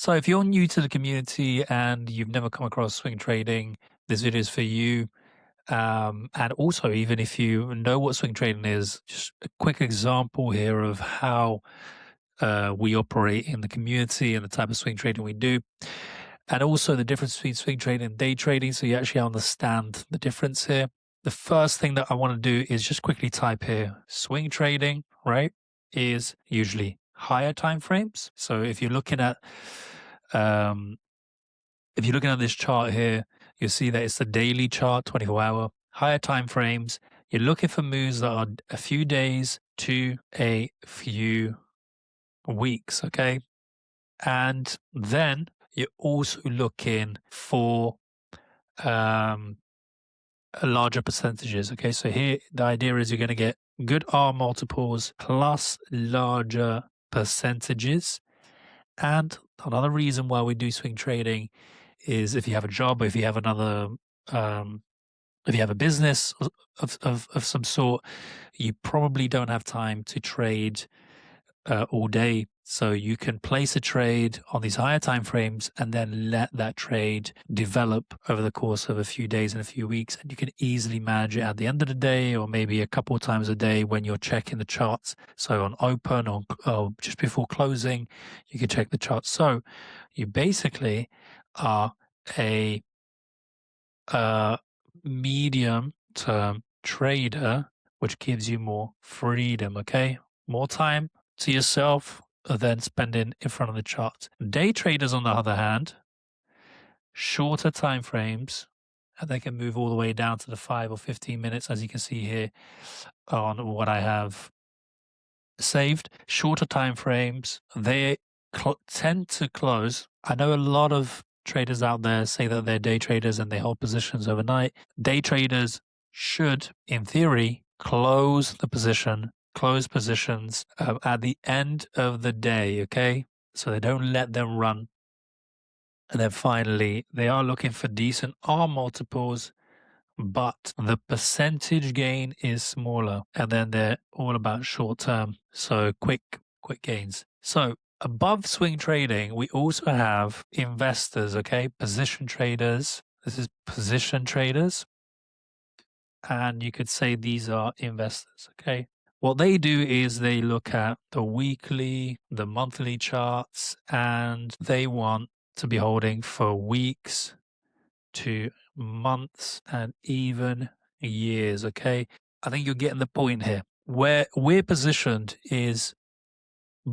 So if you're new to the community and you've never come across swing trading, this video is for you. And also, even if you know what swing trading is, just a quick example here of how we operate in the community and the type of swing trading we do. And also the difference between swing trading and day trading, so you actually understand the difference here. The first thing that I want to do is just quickly type here, swing trading, right, is usually higher time frames. So if you're looking at this chart here, you'll see that it's the daily chart, 24-hour, higher time frames. You're looking for moves that are a few days to a few weeks, okay? And then you're also looking for larger percentages, okay? So here, the idea is you're going to get good R multiples plus larger percentages. And another reason why we do swing trading is if you have a job, or if you have if you have a business of some sort, you probably don't have time to trade all day. So you can place a trade on these higher time frames and then let that trade develop over the course of a few days and a few weeks. And you can easily manage it at the end of the day, or maybe a couple of times a day when you're checking the charts. So on open or just before closing, you can check the charts. So you basically are a medium term trader, which gives you more freedom, okay? More time to yourself than spending in front of the chart. Day traders, on the other hand, shorter time frames, and they can move all the way down to the 5 or 15 minutes, as you can see here on what I have saved. Shorter time frames, they tend to close. I know a lot of traders out there say that they're day traders and they hold positions overnight. Day traders should, in theory, close positions at the end of the day, okay? So they don't let them run. And then finally, they are looking for decent R multiples, but the percentage gain is smaller. And then they're all about short term, so quick gains. So above swing trading, we also have investors, okay? Position traders. This is position traders. And you could say these are investors, okay? What they do is they look at the weekly, the monthly charts, and they want to be holding for weeks to months and even years, okay? I think you're getting the point here. Where we're positioned is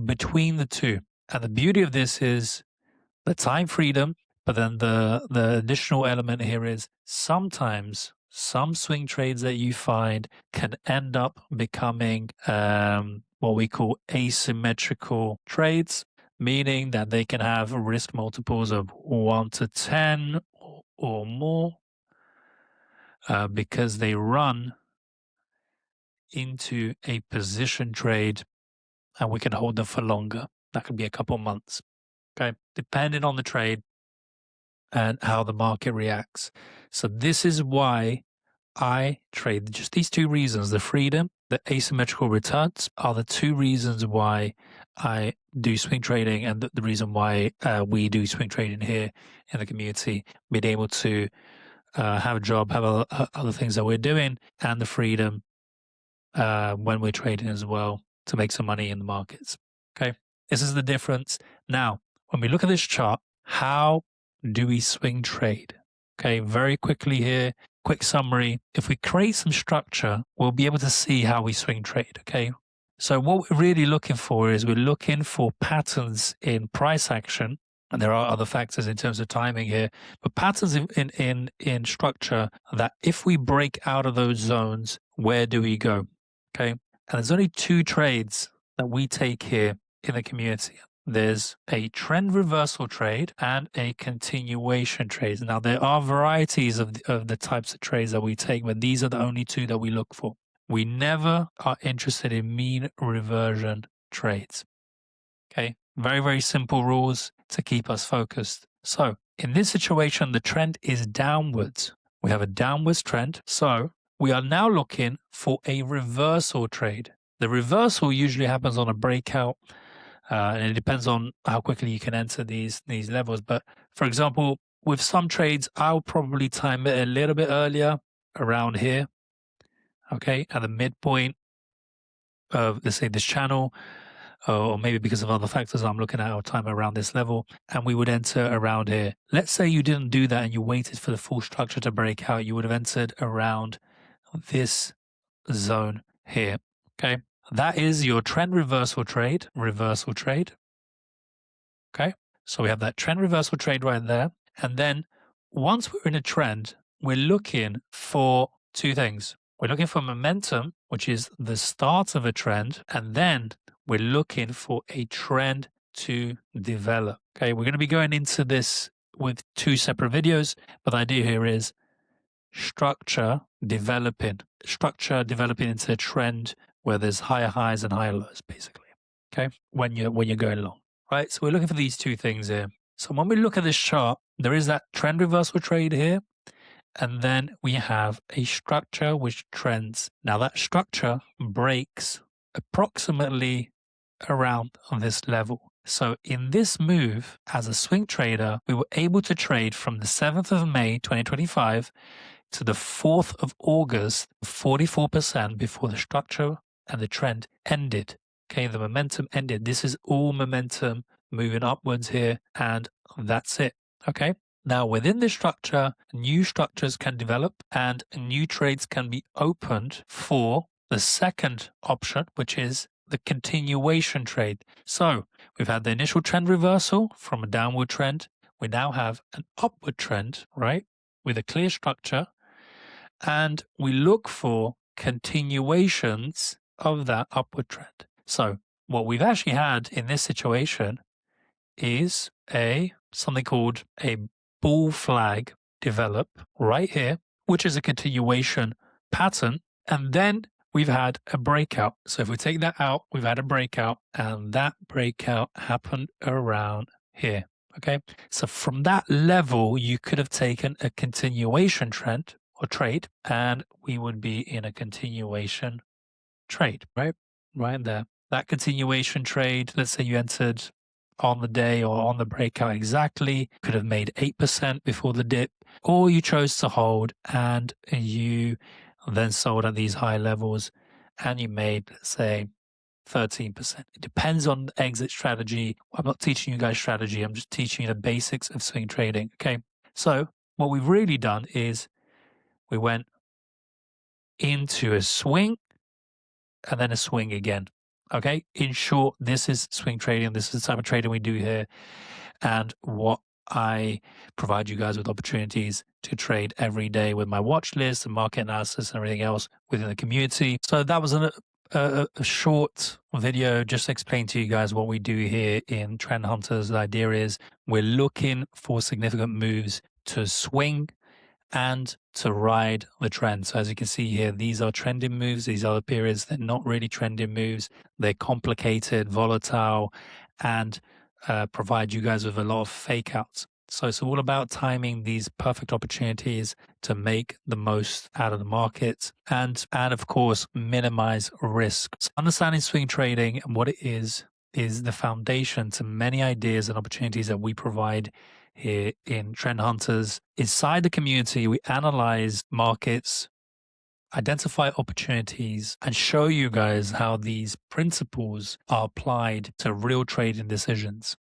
between the two. And the beauty of this is the time freedom, but then the additional element here is sometimes some swing trades that you find can end up becoming what we call asymmetrical trades, meaning that they can have risk multiples of 1 to 10 or more because they run into a position trade and we can hold them for longer. That could be a couple months, okay, depending on the trade and how the market reacts. So this is why I trade. Just these two reasons, the freedom, the asymmetrical returns, are the two reasons why I do swing trading, and the reason why we do swing trading here in the community, being able to have a job, have other things that we're doing, and the freedom when we're trading as well to make some money in the markets. Okay, this is the difference. Now, when we look at this chart, how do we swing trade? Okay, very quickly here, quick summary. If we create some structure, we'll be able to see how we swing trade, okay? So what we're really looking for is we're looking for patterns in price action, and there are other factors in terms of timing here, but patterns in structure that if we break out of those zones, where do we go? Okay, and there's only two trades that we take here in the community. There's a trend reversal trade and a continuation trade. Now, there are varieties of the types of trades that we take, but these are the only two that we look for. We never are interested in mean reversion trades. Okay, very, very simple rules to keep us focused. So in this situation, the trend is downwards. We have a downwards trend. So we are now looking for a reversal trade. The reversal usually happens on a breakout And it depends on how quickly you can enter these levels. But for example, with some trades, I'll probably time it a little bit earlier, around here, okay, at the midpoint of, let's say, this channel, or maybe because of other factors I'm looking at, I'll time around this level, and we would enter around here. Let's say you didn't do that and you waited for the full structure to break out, you would have entered around this zone here, okay? That is your trend reversal trade, okay? So we have that trend reversal trade right there. And then once we're in a trend, we're looking for two things. We're looking for momentum, which is the start of a trend, and then we're looking for a trend to develop. Okay, we're going to be going into this with two separate videos, but the idea here is structure developing into a trend where there's higher highs and higher lows, basically. Okay, when you're going along, right? So we're looking for these two things here. So when we look at this chart, there is that trend reversal trade here, and then we have a structure which trends. Now that structure breaks approximately around on this level. So in this move, as a swing trader, we were able to trade from the 7th of May 2025 to the 4th of August, 44% before the structure and the trend ended. Okay, the momentum ended. This is all momentum moving upwards here, and that's it. Okay. Now, within this structure, new structures can develop and new trades can be opened for the second option, which is the continuation trade. So we've had the initial trend reversal from a downward trend. We now have an upward trend, right, with a clear structure. And we look for continuations of that upward trend. So what we've actually had in this situation is something called a bull flag develop right here, which is a continuation pattern. And then we've had a breakout. So if we take that out, we've had a breakout, and that breakout happened around here. Okay. So from that level, you could have taken a continuation trend or trade, and we would be in a continuation trade, right? Right there. That continuation trade, let's say you entered on the day or on the breakout exactly, could have made 8% before the dip, or you chose to hold and you then sold at these high levels and you made, let's say, 13%. It depends on the exit strategy. I'm not teaching you guys strategy. I'm just teaching you the basics of swing trading. Okay. So what we've really done is we went into a swing and then a swing again. Okay. In short, this is swing trading. This is the type of trading we do here. And what I provide you guys with opportunities to trade every day with my watch list and market analysis and everything else within the community. So that was a short video just to explain to you guys what we do here in TrendHunters. The idea is we're looking for significant moves to swing and to ride the trend. So as you can see here, these are trending moves. These are the periods. They're not really trending moves. They're complicated, volatile, and provide you guys with a lot of fake outs. So it's all about timing these perfect opportunities to make the most out of the market and of course, minimize risk. So understanding swing trading and what it is the foundation to many ideas and opportunities that we provide here in Trend Hunters. Inside the community, we analyze markets, identify opportunities, and show you guys how these principles are applied to real trading decisions.